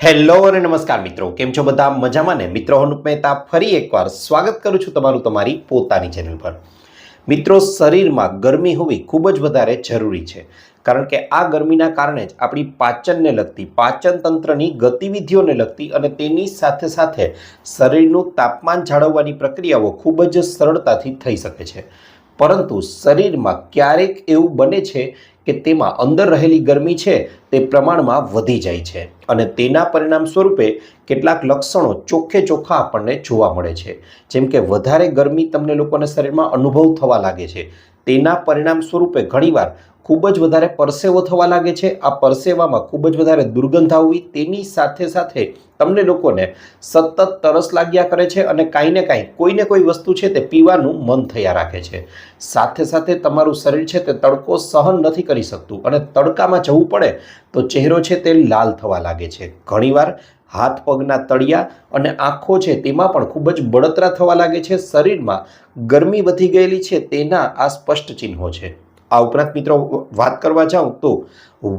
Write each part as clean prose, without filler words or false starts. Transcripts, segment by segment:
Hello અને નમસ્કાર મિત્રો, કેમ છો બધા? મજામાં ને? મિત્રો હું મહેતા ફરી એકવાર સ્વાગત કરું છું તમારું તમારી પોતાની ચેનલ પર। મિત્રો, શરીરમાં ગરમી હોવી ખૂબ જ વધારે જરૂરી છે, કારણ કે આ ગરમીના કારણે જ આપણી પાચનને લગતી, પાચન તંત્રની ગતિવિધિઓને લગતી અને તેની સાથે સાથે શરીરનું તાપમાન જાળવવાની પ્રક્રિયાઓ ખૂબ જ સરળતાથી થઈ શકે છે। પરંતુ શરીરમાં ક્યારેક એવું બને છે કે તેમાં અંદર રહેલી ગરમી છે તે પ્રમાણમાં વધી જાય છે અને તેના પરિણામ સ્વરૂપે કેટલાક લક્ષણો ચોખ્ખે ચોખ્ખા આપણને જોવા મળે છે, જેમ કે વધારે ગરમી તમને લોકોને શરીરમાં અનુભવ થવા લાગે છે। તેના પરિણામ સ્વરૂપે ઘણીવાર ખૂબ જ વધારે પરસેવો થવા લાગે છે। આ પરસેવામાં ખૂબ જ વધારે દુર્ગંધ આવવી, તેની સાથે સાથે તમને લોકોને સતત તરસ લાગ્યા કરે છે અને કાંઈ ને કાંઈ કોઈને કોઈ વસ્તુ છે તે પીવાનું મન થયા રાખે છે। સાથે સાથે તમારું શરીર છે તે તડકો સહન નથી કરી શકતું અને તડકામાં જવું પડે તો ચહેરો છે તે લાલ થવા લાગે છે। ઘણીવાર હાથ પગના તળિયા અને આંખો છે તેમાં પણ ખૂબ જ બળતરા થવા લાગે છે। શરીરમાં ગરમી વધી ગયેલી છે તેના આ સ્પષ્ટ ચિહ્નો છે। આ ઉપરાંત મિત્રો વાત કરવા જાઉં તો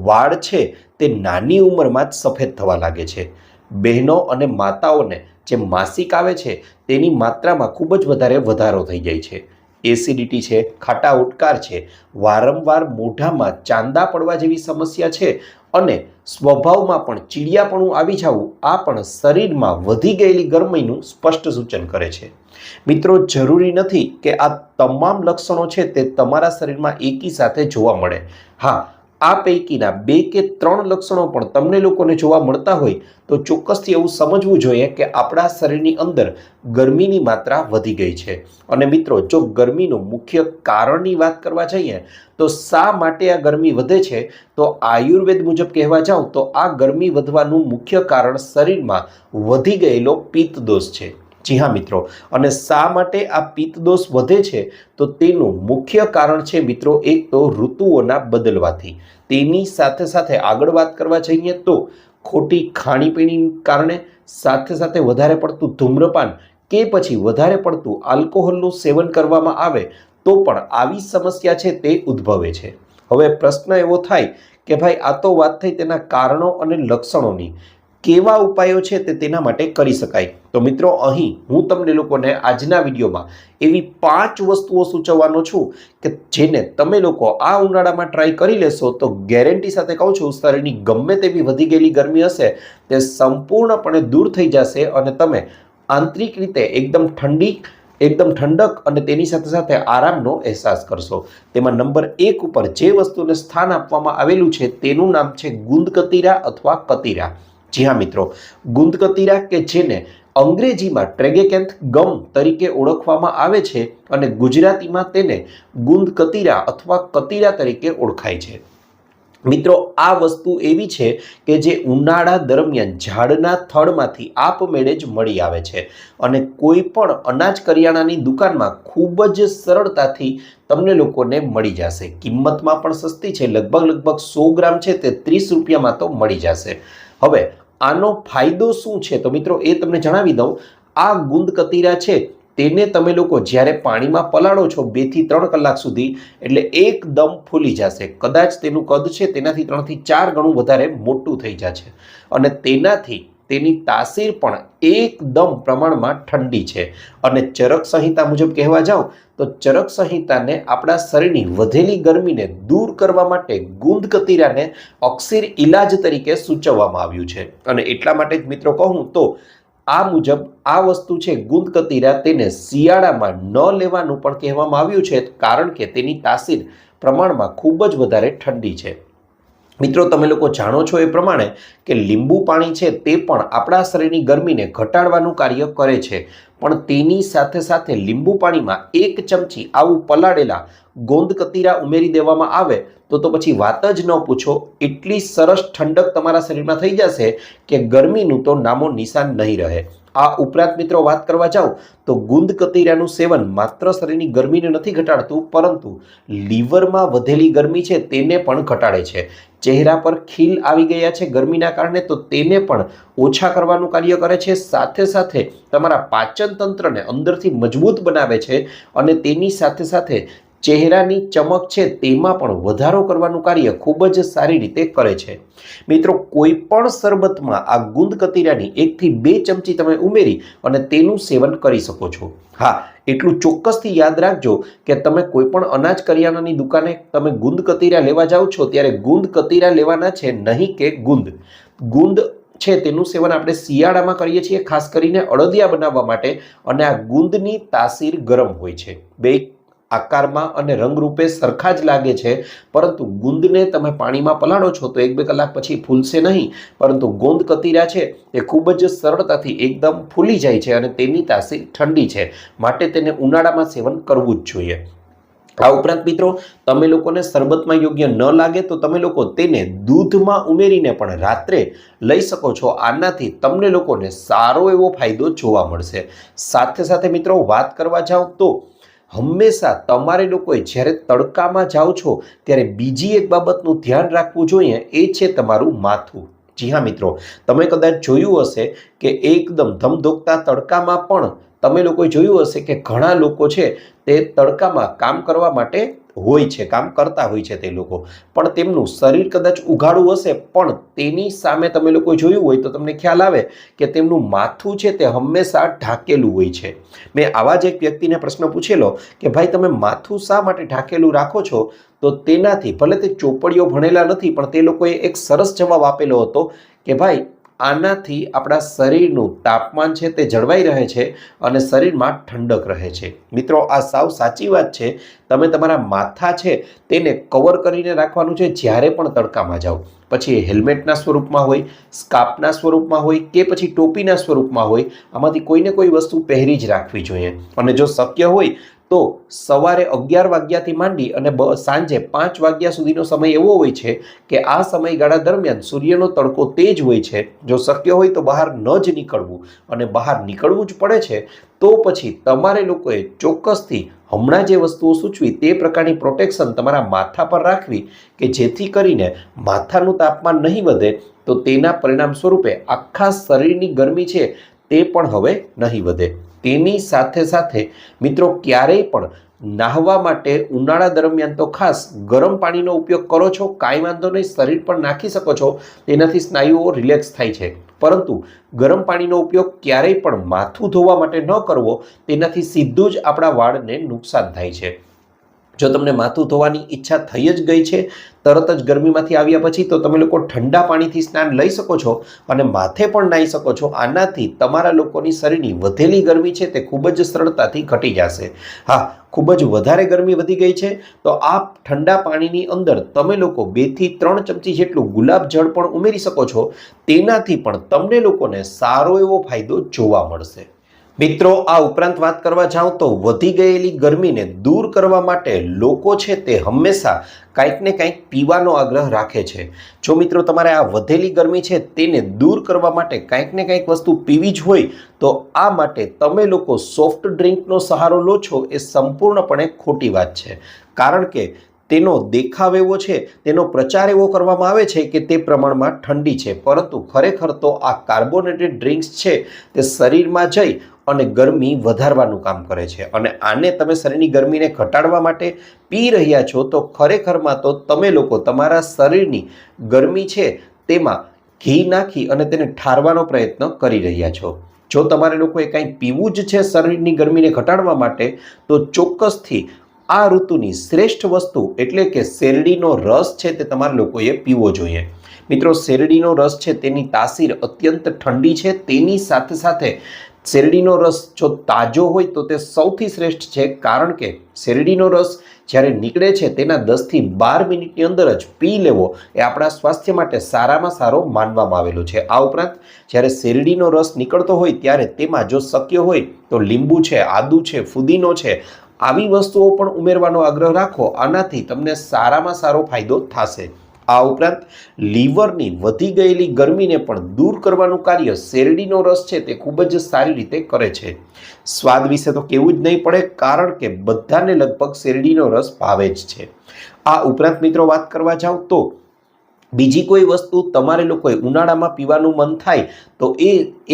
વાળ છે તે નાની ઉંમરમાં જ સફેદ થવા લાગે છે। બહેનો અને માતાઓને જે માસિક આવે છે તેની માત્રામાં ખૂબ જ વધારે વધારો થઈ જાય છે। એસિડિટી છે, ખાટા ઉડકાર છે, વારંવાર મોઢામાં ચાંદા પડવા જેવી સમસ્યા છે અને સ્વભાવમાં પણ ચીડિયાપણું આવી જવું, આ પણ શરીરમાં વધી ગયેલી ગરમીનું સ્પષ્ટ સૂચન કરે છે। મિત્રો, જરૂરી નથી કે આ તમામ લક્ષણો છે તે તમારા શરીરમાં એકી સાથે જોવા મળે। હા, આ પૈકીના 2 કે 3 લક્ષણો પણ તમને લોકોને જોવા મળતા હોય તો ચોક્કસથી એવું સમજવું જોઈએ કે આપણા શરીરની અંદર ગરમીની માત્રા વધી ગઈ છે। અને મિત્રો, જો ગરમીનું મુખ્ય કારણની વાત કરવા જઈએ તો શા માટે આ ગરમી વધે છે, તો આયુર્વેદ મુજબ કહેવા જાઉં તો આ ગરમી વધવાનું મુખ્ય કારણ શરીરમાં વધી ગયેલો પિત્ત દોષ છે। જી હા મિત્રો, અને શા માટે આ પિત્ત દોષ વધે છે તો તેનું મુખ્ય કારણ છે મિત્રો, એક તો ઋતુઓના બદલવાથી, તેની સાથે સાથે આગળ વાત કરવા જઈએ તો ખોટી ખાણીપીણી કારણે, સાથે સાથે વધારે પડતું ધૂમ્રપાન કે પછી વધારે પડતું આલ્કોહોલનું સેવન કરવામાં આવે તો પણ આવી સમસ્યા છે તે ઉદ્ભવે છે। હવે પ્રશ્ન એવો થાય કે ભાઈ, આ તો વાત થઈ તેના કારણો અને લક્ષણોની, કેવા ઉપાયો છે તે તેના માટે કરી શકાય? તો મિત્રો, અહીં હું તમને લોકોને આજના વિડીયોમાં એવી 5 વસ્તુઓ સૂચવવાનો છું કે જેને તમે લોકો આ ઉનાળામાં ટ્રાય કરી લેશો તો ગેરંટી સાથે કહું છું, શરીરની ગમે તેવી વધી ગયેલી ગરમી હશે તે સંપૂર્ણપણે દૂર થઈ જશે અને તમે આંતરિક રીતે એકદમ ઠંડક અને તેની સાથે સાથે આરામનો અહેસાસ કરશો। તેમાં નંબર 1 ઉપર જે વસ્તુને સ્થાન આપવામાં આવેલું છે તેનું નામ છે ગુંદકતીરા અથવા કતીરા। જી હા મિત્રો, ગુંદકતીરા કે જેને અંગ્રેજીમાં ટ્રેગેકેન્થ ગમ તરીકે ઓળખવામાં આવે છે અને ગુજરાતીમાં તેને ગુંદકતીરા અથવા કતીરા તરીકે ઓળખાય છે। મિત્રો, આ વસ્તુ એવી છે કે જે ઉનાળા દરમિયાન ઝાડના થડમાંથી આપમેળે જ મળી આવે છે અને કોઈ પણ અનાજ કરિયાણાની દુકાનમાં ખૂબ જ સરળતાથી તમને લોકોને મળી જશે। કિંમતમાં પણ સસ્તી છે, લગભગ 100 ગ્રામ છે તે 30 રૂપિયામાં તો મળી જશે। હવે આનો ફાયદો શું છે તો મિત્રો એ તમને જણાવી દઉં। આ ગુંદકતીરા છે તેને તમે લોકો જ્યારે પાણીમાં પલાળો છો 2 થી 3 કલાક સુધી, એટલે એકદમ ફૂલી જશે। કદાચ તેનું કદ છે તેનાથી 3 થી 4 ગણું વધારે મોટું થઈ જશે અને તેનાથી તેની તાસીર પણ એકદમ પ્રમાણમાં ઠંડી છે અને ચરક સંહિતા મુજબ કહેવા જાઉં તો ચરક સંહિતાને આપણા શરીરની વધેલી ગરમીને દૂર કરવા માટે ગુંદકતીરાને અક્સિર ઇલાજ તરીકે સૂચવવામાં આવ્યું છે અને એટલા માટે જ મિત્રો કહું તો આ મુજબ આ વસ્તુ છે ગુંદકતીરા, તેને શિયાળામાં ન લેવાનું પણ કહેવામાં આવ્યું છે, કારણ કે તેની તાસીર પ્રમાણમાં ખૂબ જ વધારે ઠંડી છે। મિત્રો, તમે લોકો જાણો છો એ પ્રમાણે કે લીંબુ પાણી છે તે પણ આપણા શરીરની ગરમીને ઘટાડવાનું કાર્ય કરે છે, પણ તેની સાથે સાથે લીંબુ પાણીમાં 1 ચમચી આવું પલાળેલા ગુંદકતીરા ઉમેરી દેવામાં આવે તો પછી વાત જ ન પૂછો, એટલી સરસ ઠંડક તમારા શરીરમાં થઈ જશે કે ગરમીનું તો નામો નિશાન નહીં રહે। આ ઉપરાંત મિત્રો વાત કરવા જાઉં તો ગુંદકતીરાનું સેવન માત્ર શરીરની ગરમીને નથી ઘટાડતું, પરંતુ લીવરમાં વધેલી ગરમી છે તેને પણ ઘટાડે છે। ચહેરા પર ખીલ આવી ગયા છે ગરમીના કારણે તો તેને પણ ઓછા કરવાનું કાર્ય કરે છે। સાથે સાથે તમારા પાચન તંત્રને અંદરથી મજબૂત બનાવે છે અને તેની સાથે સાથે ચહેરાની ચમક છે તેમાં પણ વધારો કરવાનું કાર્ય ખૂબ જ સારી રીતે કરે છે. મિત્રો, કોઈ પણ શરબતમાં આ ગુંદ કતીરાની 1 થી 2 ચમચી તમે ઉમેરી અને તેનું સેવન કરી શકો છો. હા, એટલું ચોક્કસથી યાદ રાખજો કે તમે કોઈ પણ અનાજ કરિયાણાની દુકાને તમે ગુંદ કતીરા લેવા જાઓ છો ત્યારે ગુંદ કતીરા લેવાના છે, નહીં કે ગુંદ છે તેનું સેવન આપણે શિયાળામાં કરીએ છીએ, ખાસ કરીને અડદિયા બનાવવા માટે. અને આ ગુંદની તાસીર ગરમ હોય છે. બે આકારમાં અને રંગરૂપે સરખા જ લાગે છે, પરંતુ ગુંદને તમે પાણીમાં પલાળો છો તો 1-2 કલાક પછી ફૂલશે નહીં, પરંતુ ગોંદ કતીરા છે તે ખૂબ જ સરળતાથી એકદમ ફૂલી જાય છે અને તેની તાસીર ઠંડી છે, માટે તેને ઉનાળામાં સેવન કરવું જ જોઈએ. આ ઉપરાંત મિત્રો, તમે લોકોને શરબતમાં યોગ્ય ન લાગે તો તમે લોકો તેને દૂધમાં ઉમેરીને પણ રાત્રે લઈ શકો છો. આનાથી તમને લોકોને સારો એવો ફાયદો જોવા મળશે. સાથે સાથે મિત્રો, વાત કરવા જાઓ તો હંમેશા તમારે લોકોએ જ્યારે તડકામાં જાઓ છો ત્યારે બીજી એક બાબતનું ધ્યાન રાખવું જોઈએ, એ છે તમારું માથું. જી હા મિત્રો, તમે કદાચ જોયું હશે કે એકદમ ધમધોકતા તડકામાં પણ તમે લોકોએ જોયું હશે કે ઘણા લોકો છે તે તડકામાં કામ કરવા માટે હોય છે, કામ કરતા હોય છે તે લોકો, પણ તેમનું શરીર કદાચ ઉઘાડું હશે, પણ તેની સામે તમે લોકો જોયું હોય તો તમને ખ્યાલ આવે કે તેમનું માથું છે તે હંમેશા ઢાંકેલું હોય છે. મેં આવા જ એક વ્યક્તિને પ્રશ્ન પૂછેલો કે ભાઈ, તમે માથું શા માટે ઢાંકેલું રાખો છો? તો તેનાથી, ભલે તે ચોપડીઓ ભણેલા નથી, પણ તે લોકોએ એક સરસ જવાબ આપેલો હતો કે ભાઈ, આનાથી આપણા શરીરનું તાપમાન છે તે જળવાઈ રહે છે અને શરીરમાં ઠંડક રહે છે. મિત્રો, આ સાવ સાચી વાત છે. તમે તમારા માથા છે તેને કવર કરીને રાખવાનું છે જ્યારે પણ તડકામાં જાઓ. પછી હેલ્મેટના સ્વરૂપમાં હોય, સ્કાર્ફના સ્વરૂપમાં હોય કે પછી ટોપીના સ્વરૂપમાં હોય, આમાંથી કોઈને કોઈ વસ્તુ પહેરી જ રાખવી જોઈએ. અને જો શક્ય હોય તો સવારે 11 વાગ્યાથી માંડી અને સાંજે 5 વાગ્યા સુધીનો સમય એવો હોય છે કે આ સમયગાળા દરમિયાન સૂર્યનો તડકો તેજ હોય છે. જો શક્ય હોય તો બહાર ન જ નીકળવું, અને બહાર નીકળવું જ પડે છે તો પછી તમારે લોકોએ ચોક્કસથી હમણાં જે વસ્તુઓ સૂચવી તે પ્રકારની પ્રોટેક્શન તમારા માથા પર રાખવી, કે જેથી કરીને માથાનું તાપમાન નહીં વધે તો તેના પરિણામ સ્વરૂપે આખા શરીરની ગરમી છે તે પણ હવે નહીં વધે. તેની સાથે સાથે મિત્રો, ક્યારેય પણ નાહવા માટે ઉનાળા દરમિયાન તો ખાસ ગરમ પાણીનો ઉપયોગ કરો છો, કાંઈ વાંધો નહીં, શરીર પર નાખી શકો છો, તેનાથી સ્નાયુઓ રિલેક્સ થાય છે. પરંતુ ગરમ પાણીનો ઉપયોગ ક્યારેય પણ માથું ધોવા માટે ન કરવો, તેનાથી સીધું જ આપણા વાળને નુકસાન થાય છે. જો તમને માથું ધોવાની ઈચ્છા થઈ જ ગઈ છે તરત જ ગરમીમાંથી આવ્યા પછી, તો તમે લોકો ઠંડા પાણીથી સ્નાન લઈ શકો છો અને માથે પણ નાહી શકો છો. આનાથી તમારા લોકોની શરીરની વધેલી ગરમી છે તે ખૂબ જ સરળતાથી ઘટી જશે. હા, ખૂબ જ વધારે ગરમી વધી ગઈ છે તો આ ઠંડા પાણીની અંદર તમે લોકો 2 થી 3 ચમચી જેટલું ગુલાબ જળ પણ ઉમેરી શકો છો. તેનાથી પણ તમને લોકોને સારો એવો ફાયદો જોવા મળશે. મિત્રો, આ ઉપરાંત વાત કરવા જાઉં તો વધી ગયેલી ગરમીને દૂર કરવા માટે લોકો છે તે હંમેશા કંઈક ને કંઈક પીવાનો આગ્રહ રાખે છે. જો મિત્રો તમારે આ વધેલી ગરમી છે તેને દૂર કરવા માટે કંઈક ને કંઈક વસ્તુ પીવી જ હોય તો આ માટે તમે લોકો સોફ્ટ ડ્રિંકનો સહારો લો છો, એ સંપૂર્ણપણે ખોટી વાત છે. કારણ કે તેનો દેખાવ એવો છે, તેનો પ્રચાર એવો કરવામાં આવે છે કે તે પ્રમાણમાં ઠંડી છે, પરંતુ ખરેખર તો આ કાર્બોનેટેડ ડ્રિંક્સ છે તે શરીરમાં જઈ અને ગરમી વધારવાનું કામ કરે છે. અને આને તમે શરીરની ગરમીને ઘટાડવા માટે પી રહ્યા છો તો ખરેખરમાં તો તમે લોકો તમારા શરીરની ગરમી છે તેમાં ઘી નાખી અને તેને ઠારવાનો પ્રયત્ન કરી રહ્યા છો. જો તમારે લોકોએ કંઈ પીવું જ છે શરીરની ગરમીને ઘટાડવા માટે, તો ચોક્કસથી આ ઋતુની શ્રેષ્ઠ વસ્તુ એટલે કે શેરડીનો રસ છે તે તમારે લોકોએ પીવો જોઈએ. મિત્રો, શેરડીનો રસ છે તેની તાસીર અત્યંત ઠંડી છે. તેની સાથે સાથે શેરડીનો રસ જો તાજો હોય તો તે સૌથી શ્રેષ્ઠ છે, કારણ કે શેરડીનો રસ જ્યારે નીકળે છે તેના 10 થી 12 મિનિટની અંદર જ પી લેવો એ આપણા સ્વાસ્થ્ય માટે સારામાં સારો માનવામાં આવેલો છે. આ ઉપરાંત જ્યારે શેરડીનો રસ નીકળતો હોય ત્યારે તેમાં જો શક્ય હોય તો લીંબુ છે, આદુ છે, ફુદીનો છે, આવી વસ્તુઓ પણ ઉમેરવાનો આગ્રહ રાખો. આનાથી તમને સારામાં સારો ફાયદો થશે. આ ઉપરાંત લીવરની વધી ગયેલી ગરમીને પણ દૂર કરવાનું કાર્ય શેરડીનો રસ છે તે ખૂબ જ સારી રીતે કરે છે. સ્વાદ વિશે તો કહેવું જ નહીં પડે, કારણ કે બધાને લગભગ શેરડીનો રસ ભાવે જ છે. આ ઉપરાંત મિત્રો વાત કરવા જાઉં તો બીજી કોઈ વસ્તુ તમારે લોકોએ ઉનાળામાં પીવાનું મન થાય તો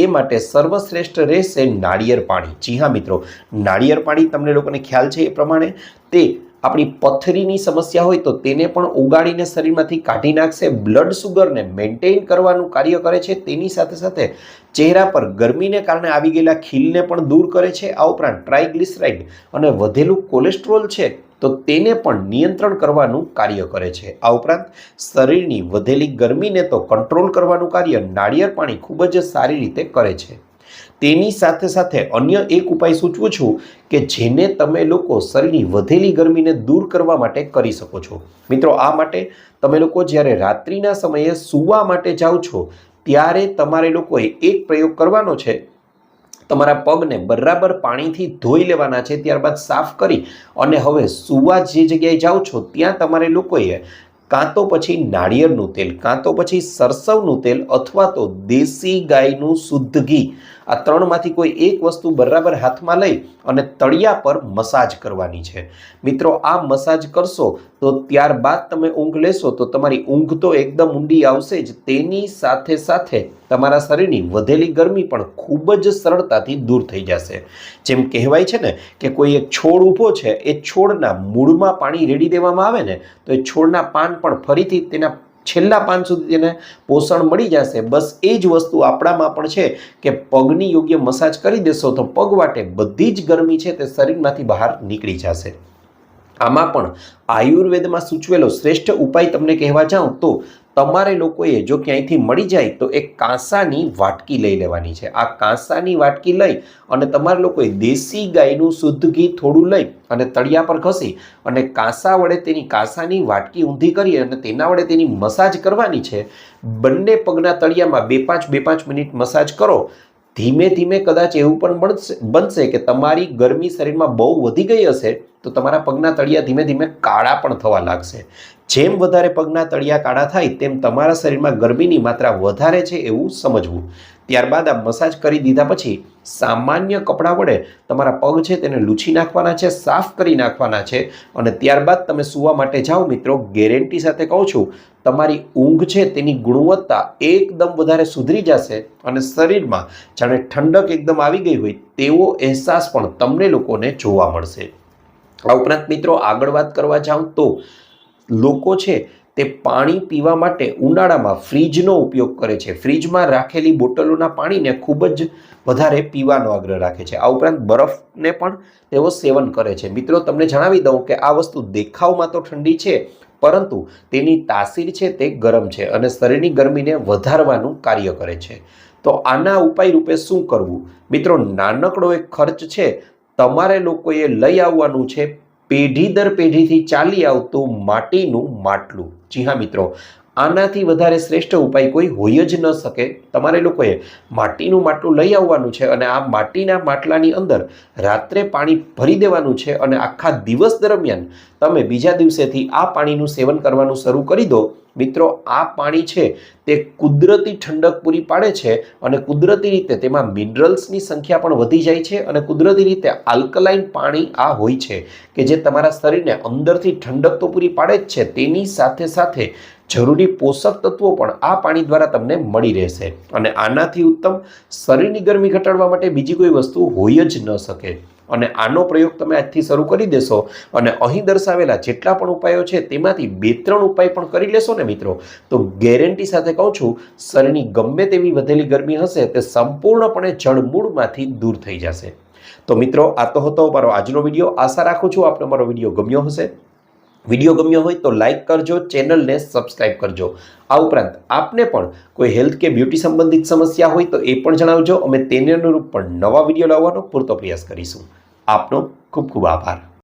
એ માટે સર્વશ્રેષ્ઠ રહેશે નાળિયેર પાણી. જી હા મિત્રો, નાળિયેર પાણી તમને લોકોને ખ્યાલ છે એ પ્રમાણે તે આપણી પથરીની સમસ્યા હોય તો તેને પણ ઓગાળીને શરીરમાંથી કાઢી નાખશે, બ્લડ સુગરને મેન્ટેન કરવાનું કાર્ય કરે છે, તેની સાથે સાથે ચહેરા પર ગરમીને કારણે આવી ગયેલા ખીલને પણ દૂર કરે છે। આ ઉપરાંત ટ્રાઇગ્લિસરાઇડ અને વધેલું કોલેસ્ટ્રોલ છે તો તેને પણ નિયંત્રણ કરવાનું કાર્ય કરે છે। આ ઉપરાંત શરીરની વધેલી ગરમીને તો કંટ્રોલ કરવાનું કાર્ય નાળિયેર પાણી ખૂબ જ સારી રીતે કરે છે। તેની સાથે સાથે અન્ય એક ઉપાય સૂચવું છું કે જેને તમે લોકો શરીરની વધેલી ગરમીને દૂર કરવા માટે કરી શકો છો। મિત્રો, આ માટે તમે લોકો જ્યારે રાત્રિના સમયે સૂવા માટે જાઓ છો ત્યારે તમારે લોકોએ એક પ્રયોગ કરવાનો છે। તમારા પગને બરાબર પાણીથી ધોઈ લેવાના છે, ત્યારબાદ સાફ કરી અને હવે સૂવા જે જગ્યાએ જાઓ છો ત્યાં તમારે લોકોએ કાં તો પછી નાળિયેરનું તેલ, કાં તો પછી સરસવનું તેલ અથવા તો દેશી ગાયનું શુદ્ધ ઘી, આ ત્રણમાંથી કોઈ એક વસ્તુ બરાબર હાથમાં લઈ અને તળિયા પર મસાજ કરવાની છે। મિત્રો, આ મસાજ કરશો તો ત્યારબાદ તમે ઊંઘ લેશો તો તમારી ઊંઘ તો એકદમ ઊંડી આવશે જ, તેની સાથે સાથે તમારા શરીરની વધેલી ગરમી પણ ખૂબ જ સરળતાથી દૂર થઈ જશે। જેમ કહેવાય છે ને કે કોઈ એક છોડ ઊભો છે, એ છોડના મૂળમાં પાણી રેડી દેવામાં આવે ને તો એ છોડના પાન પણ ફરીથી તેના છેલ્લા પાન સુધી તેને પોષણ મળી જશે। બસ એ જ વસ્તુ આપણામાં પણ છે કે પગની યોગ્ય મસાજ કરી દેશો તો પગ વાટે બધી જ ગરમી છે તે શરીરમાંથી બહાર નીકળી જશે। આમાં પણ આયુર્વેદમાં સૂચવેલો શ્રેષ્ઠ ઉપાય તમને કહેવા જાઉં તો તમારે લોકોએ જો ક્યાંયથી મળી જાય તો એક કાંસાની વાટકી લઈ લેવાની છે। આ કાંસાની વાટકી લઈ અને તમારે લોકોએ દેશી ગાયનું શુદ્ધ ઘી થોડું લઈ અને તળિયા પર ઘસી અને કાંસા વડે તેની કાંસાની વાટકી ઊંધી કરી અને તેના વડે તેની મસાજ કરવાની છે। બંને પગના તળિયામાં 2-5 મિનિટ મસાજ કરો। ધીમે ધીમે કદાચ એવું પણ બનશે કે તમારી ગરમી શરીરમાં બહુ વધી ગઈ હશે તો તમારા પગના તળિયા ધીમે ધીમે કાળા પણ થવા લાગશે। જેમ વધારે પગના તળિયા કાળા થાય તેમ તમારા શરીરમાં ગરમીની માત્રા વધારે છે એવું સમજવું। ત્યારબાદ આ મસાજ કરી દીધા પછી સામાન્ય કપડાં વડે તમારા પગ છે તેને લૂછી નાખવાના છે, સાફ કરી નાખવાના છે અને ત્યારબાદ તમે સૂવા માટે જાઓ। મિત્રો, ગેરંટી સાથે કહું છું તમારી ઊંઘ છે તેની ગુણવત્તા એકદમ વધારે સુધરી જશે અને શરીરમાં જાણે ઠંડક એકદમ આવી ગઈ હોય તેવો અહેસાસ પણ તમને લોકોને જોવા મળશે। આ ઉપરાંત મિત્રો, આગળ વાત કરવા જાઉં તો લોકો છે તે પાણી પીવા માટે ઉનાળામાં ફ્રીજનો ઉપયોગ કરે છે। ફ્રીજમાં રાખેલી બોટલોના પાણીને ખૂબ જ વધારે પીવાનો આગ્રહ રાખે છે। આ ઉપરાંત બરફને પણ તેઓ સેવન કરે છે। મિત્રો, તમને જણાવી દઉં કે આ વસ્તુ દેખાવમાં તો ઠંડી છે પરંતુ તેની તાસીર છે તે ગરમ છે અને શરીરની ગરમીને વધારવાનું કાર્ય કરે છે। તો આના ઉપાય રૂપે શું કરવું? મિત્રો, નાનકડો એક ખર્ચ છે, તમારે લોકોએ લઈ આવવાનું છે પેઢી દર પેઢીથી ચાલી આવતું માટીનું માટલું। જી હા મિત્રો, આનાથી વધારે શ્રેષ્ઠ ઉપાય કોઈ હોય જ ન શકે। તમારે લોકોએ માટીનું માટલું લઈ આવવાનું છે અને આ માટીના માટલાની અંદર રાત્રે પાણી ભરી દેવાનું છે અને આખા દિવસ દરમિયાન તમે બીજા દિવસેથી આ પાણીનું સેવન કરવાનું શરૂ કરી દો। મિત્રો, આ પાણી છે તે કુદરતી ઠંડક પૂરી પાડે છે અને કુદરતી રીતે તેમાં મિનરલ્સની સંખ્યા પણ વધી જાય છે અને કુદરતી રીતે આલ્કલાઇન પાણી આ હોય છે કે જે તમારા શરીરને અંદરથી ઠંડક તો પૂરી પાડે જ છે, તેની સાથે સાથે જરૂરી પોષક તત્વો પણ આ પાણી દ્વારા તમને મળી રહેશે અને આનાથી ઉત્તમ શરીરની ગરમી ઘટાડવા માટે બીજી કોઈ વસ્તુ હોય જ ન શકે। અને આનો પ્રયોગ તમે આજથી શરૂ કરી દેશો અને અહીં દર્શાવેલા જેટલા પણ ઉપાયો છે તેમાંથી 2-3 ઉપાય પણ કરી લેશો ને મિત્રો, તો ગેરંટી સાથે કહું છું શરીરની ગમે તેવી વધેલી ગરમી હશે તે સંપૂર્ણપણે જડમૂળમાંથી દૂર થઈ જશે। તો મિત્રો, આ તો હતો મારો આજનો વિડીયો। આશા રાખું છું આપને મારો વિડીયો ગમ્યો હશે। વિડીયો ગમ્યો હોય તો લાઇક કરજો, ચેનલને સબસ્ક્રાઇબ કરજો। આ ઉપરાંત આપને પણ કોઈ હેલ્થ કે બ્યુટી સંબંધિત સમસ્યા હોય તો એ પણ જણાવજો। અમે તેને અનુરૂપ પણ નવા વિડીયો લાવવાનો પૂરતો પ્રયાસ કરીશું। આપનો ખૂબ ખૂબ આભાર।